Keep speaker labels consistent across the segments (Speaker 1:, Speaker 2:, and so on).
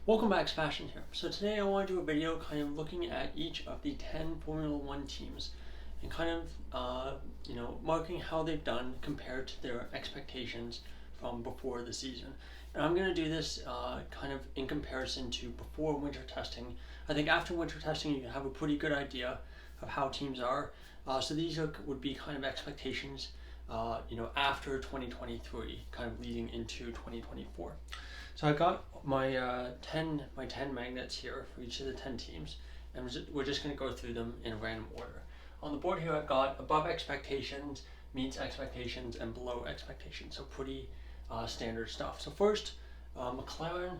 Speaker 1: Welcome back, Sebastian here. So today I want to do a video kind of looking at each of the 10 Formula One teams and kind of, marking how they've done compared to their expectations from before the season. And I'm going to do this kind of in comparison to before winter testing. I think after winter testing you have a pretty good idea of how teams are. So these would be kind of expectations after 2023, kind of leading into 2024. So I got my 10 magnets here for each of the 10 teams, and we're just going to go through them in random order. On the board here I've got above expectations, meets expectations, and below expectations, so pretty standard stuff. So first, McLaren.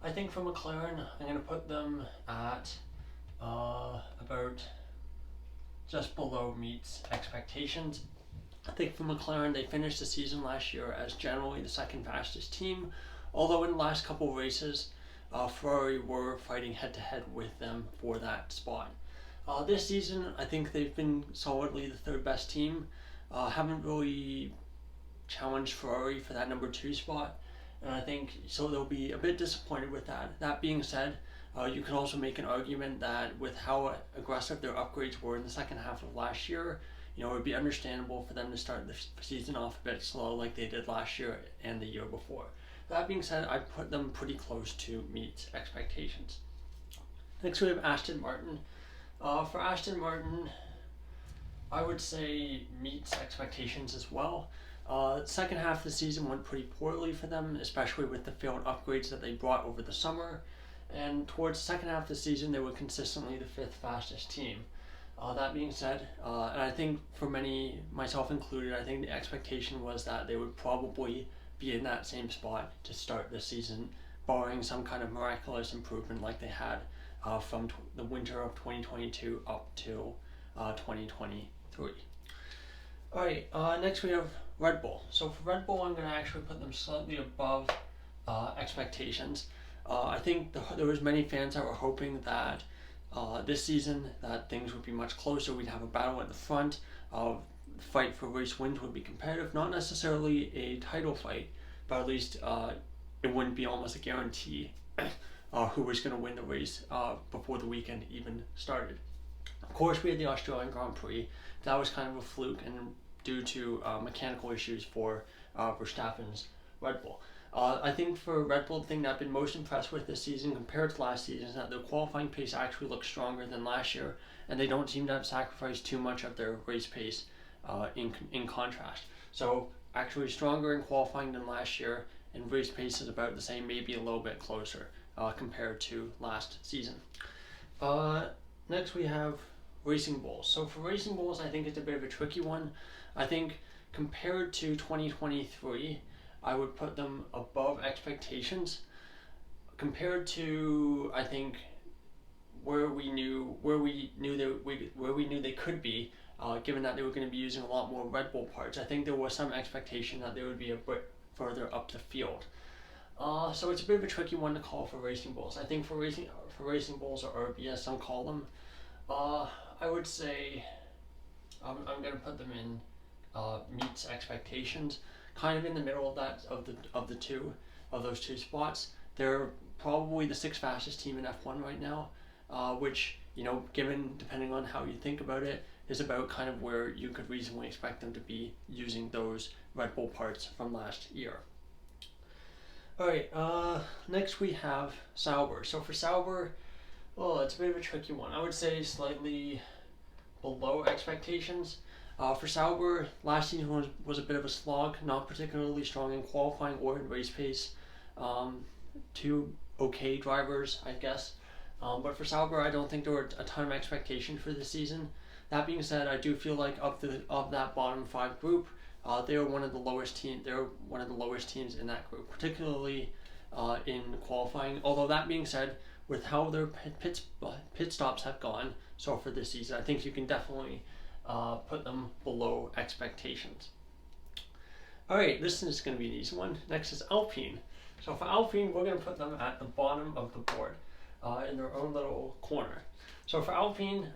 Speaker 1: I think for McLaren I'm going to put them at about just below meets expectations. I think for McLaren, they finished the season last year as generally the second fastest team, although in the last couple of races, Ferrari were fighting head-to-head with them for that spot. This season, I think they've been solidly the third best team. Haven't really challenged Ferrari for that number 2 spot, and I think so they'll be a bit disappointed with that. That being said, you can also make an argument that with how aggressive their upgrades were in the second half of last year, it would be understandable for them to start the season off a bit slow like they did last year and the year before. That being said, I put them pretty close to meet expectations. Next we have Aston Martin. For Aston Martin, I would say meets expectations as well. Second half of the season went pretty poorly for them, especially with the failed upgrades that they brought over the summer. And towards the second half of the season, they were consistently the 5th fastest team. That being said, and I think for many, myself included, I think the expectation was that they would probably be in that same spot to start the season, barring some kind of miraculous improvement like they had from the winter of 2022 up till 2023. Alright, next we have Red Bull. So for Red Bull, I'm going to actually put them slightly above expectations. I think there was many fans that were hoping that this season that things would be much closer. We'd have a battle at the front. Fight for race wins would be competitive, not necessarily a title fight, but at least it wouldn't be almost a guarantee who was going to win the race before the weekend even started. Of course, we had the Australian Grand Prix. That was kind of a fluke and due to mechanical issues for Verstappen's Red Bull. I think for Red Bull, the thing that I've been most impressed with this season compared to last season is that their qualifying pace actually looks stronger than last year, and they don't seem to have sacrificed too much of their race pace in contrast. So actually stronger in qualifying than last year, and race pace is about the same, maybe a little bit closer compared to last season. Next we have Racing Bulls. So for Racing Bulls, I think it's a bit of a tricky one. I think compared to 2023, I would put them above expectations compared to, I think, where we knew they could be, given that they were going to be using a lot more Red Bull parts. I think there was some expectation that they would be a bit further up the field. So it's a bit of a tricky one to call for Racing Bulls. I think for Racing Bulls, or RB as some call them, I would say I'm going to put them in meets expectations, kind of in the middle of those two spots. They're probably the 6th fastest team in F1 right now, which, given depending on how you think about it, is about kind of where you could reasonably expect them to be using those Red Bull parts from last year. Alright, next we have Sauber. So for Sauber, it's a bit of a tricky one. I would say slightly below expectations. For Sauber, last season was a bit of a slog, not particularly strong in qualifying or in race pace. 2 okay drivers, I guess. But for Sauber, I don't think there were a ton of expectation for this season. That being said, I do feel like of that bottom 5 group, they are one of the lowest teams. They're one of the lowest teams in that group, particularly in qualifying. Although that being said, with how their pit stops have gone so far this season, I think you can definitely put them below expectations. Alright, this is going to be an easy one. Next is Alpine. So for Alpine, we're going to put them at the bottom of the board in their own little corner. So for Alpine,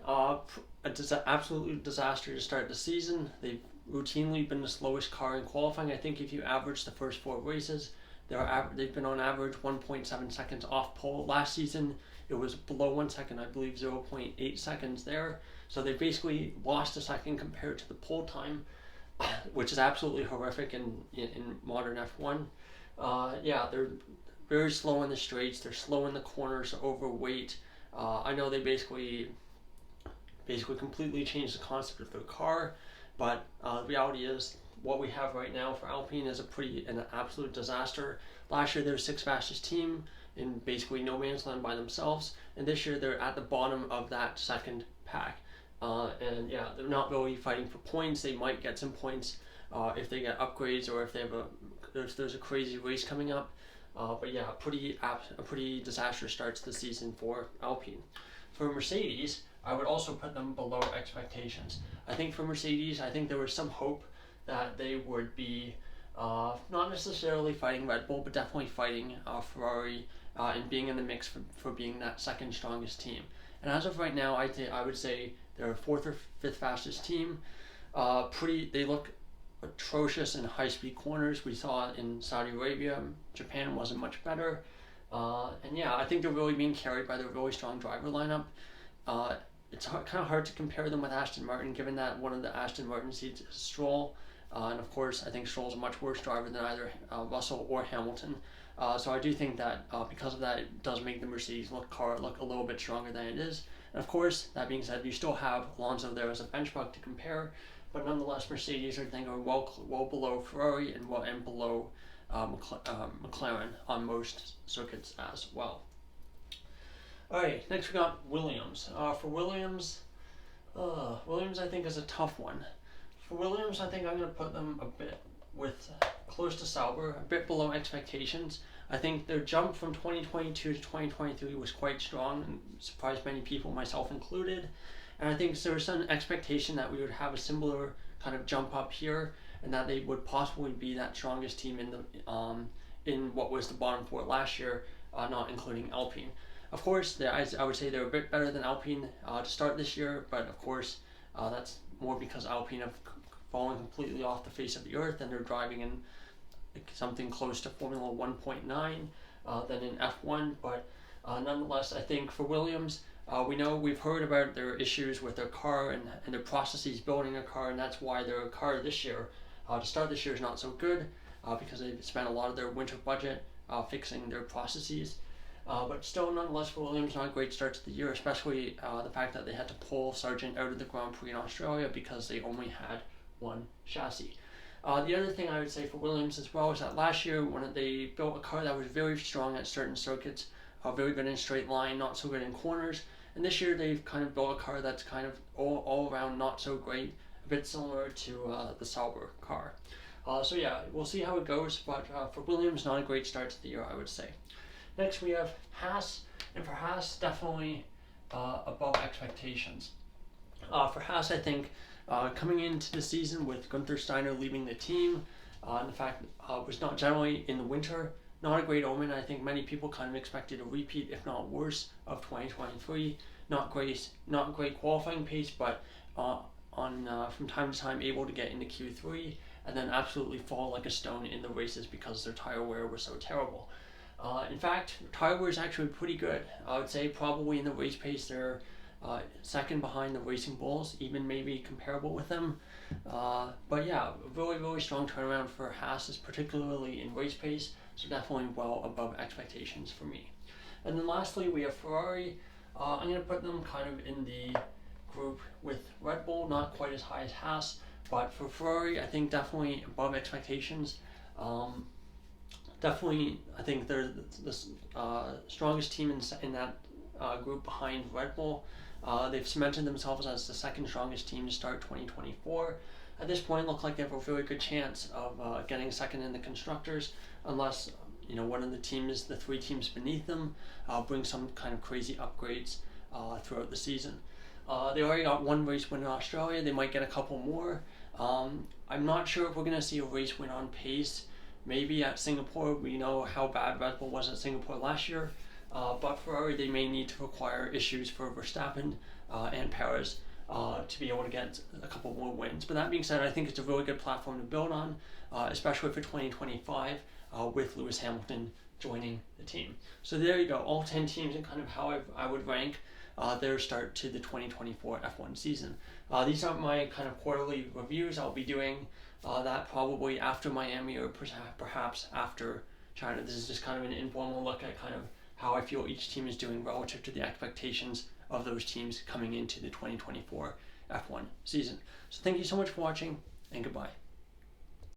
Speaker 1: absolutely disaster to start the season. They've routinely been the slowest car in qualifying. I think if you average the first 4 races, They've been on average 1.7 seconds off pole. Last season, it was below 1 second, I believe 0.8 seconds there. So they basically lost a second compared to the pole time, which is absolutely horrific in modern F1. Yeah, they're very slow in the straights. They're slow in the corners, overweight. I know they basically completely changed the concept of their car, but the reality is what we have right now for Alpine is an absolute disaster. Last year they were sixth fastest team in basically no man's land by themselves, and this year they're at the bottom of that second pack. And yeah, they're not really fighting for points. They might get some points if they get upgrades or if there's a crazy race coming up. But yeah, a pretty disastrous start to the season for Alpine. For Mercedes, I would also put them below expectations. I think for Mercedes, I think there was some hope that they would be not necessarily fighting Red Bull, but definitely fighting Ferrari and being in the mix for being that second strongest team. And as of right now, I would say they're a fourth or fifth fastest team. They look atrocious in high-speed corners. We saw it in Saudi Arabia. Japan wasn't much better. And yeah, I think they're really being carried by their really strong driver lineup. It's kind of hard to compare them with Aston Martin, given that one of the Aston Martin seats is Stroll. And of course, I think Stroll's a much worse driver than either Russell or Hamilton. So I do think that because of that, it does make the Mercedes car look a little bit stronger than it is. And of course, that being said, you still have Alonso there as a benchmark to compare. But nonetheless, Mercedes, I think, are well below Ferrari and below McLaren on most circuits as well. All right, next we got Williams. For Williams, I think is a tough one. For Williams, I think I'm going to put them a bit close to Sauber, a bit below expectations. I think their jump from 2022 to 2023 was quite strong and surprised many people, myself included. And I think there was some expectation that we would have a similar kind of jump up here, and that they would possibly be that strongest team in what was the bottom four last year, not including Alpine. Of course, I would say they're a bit better than Alpine to start this year, but of course that's more because Alpine have fallen completely off the face of the earth and they're driving in something close to Formula 1.9 than in F1. But nonetheless, I think for Williams, we've heard about their issues with their car and their processes building a car, and that's why their car this year, to start this year, is not so good because they spent a lot of their winter budget fixing their processes. But still, nonetheless, for Williams, not a great start to the year, especially the fact that they had to pull Sargent out of the Grand Prix in Australia because they only had one chassis. The other thing I would say for Williams as well is that last year when they built a car that was very strong at certain circuits, very good in straight line, not so good in corners, and this year they've kind of built a car that's kind of all around not so great, a bit similar to the Sauber car. So yeah, we'll see how it goes, but for Williams, not a great start to the year, I would say. Next we have Haas, and for Haas, definitely above expectations. For Haas, I think coming into the season with Gunther Steiner leaving the team, and the fact was not generally in the winter, not a great omen. I think many people kind of expected a repeat, if not worse, of 2023. Not great qualifying pace, but from time to time able to get into Q3 and then absolutely fall like a stone in the races because their tire wear was so terrible. In fact, tire wear is actually pretty good. I would say probably in the race pace they're second behind the Racing Bulls, even maybe comparable with them. But yeah, really, really strong turnaround for Haas, particularly in race pace, so definitely well above expectations for me. And then lastly, we have Ferrari. I'm going to put them kind of in the group with Red Bull, not quite as high as Haas, but for Ferrari, I think definitely above expectations. Definitely, I think they're the strongest team in that group behind Red Bull. They've cemented themselves as the second strongest team to start 2024. At this point, look like they have a really good chance of getting second in the constructors, unless one of the three teams beneath them, bring some kind of crazy upgrades throughout the season. They already got one race win in Australia. They might get a couple more. I'm not sure if we're going to see a race win on pace. Maybe at Singapore. We know how bad Red Bull was at Singapore last year. But Ferrari, they may need to require issues for Verstappen and Perez to be able to get a couple more wins. But that being said, I think it's a really good platform to build on, especially for 2025. with Lewis Hamilton joining the team. So there you go, all 10 teams and kind of how I would rank their start to the 2024 F1 season. These are my kind of quarterly reviews. I'll be doing that probably after Miami or perhaps after China. This is just kind of an informal look at kind of how I feel each team is doing relative to the expectations of those teams coming into the 2024 F1 season. So thank you so much for watching, and goodbye.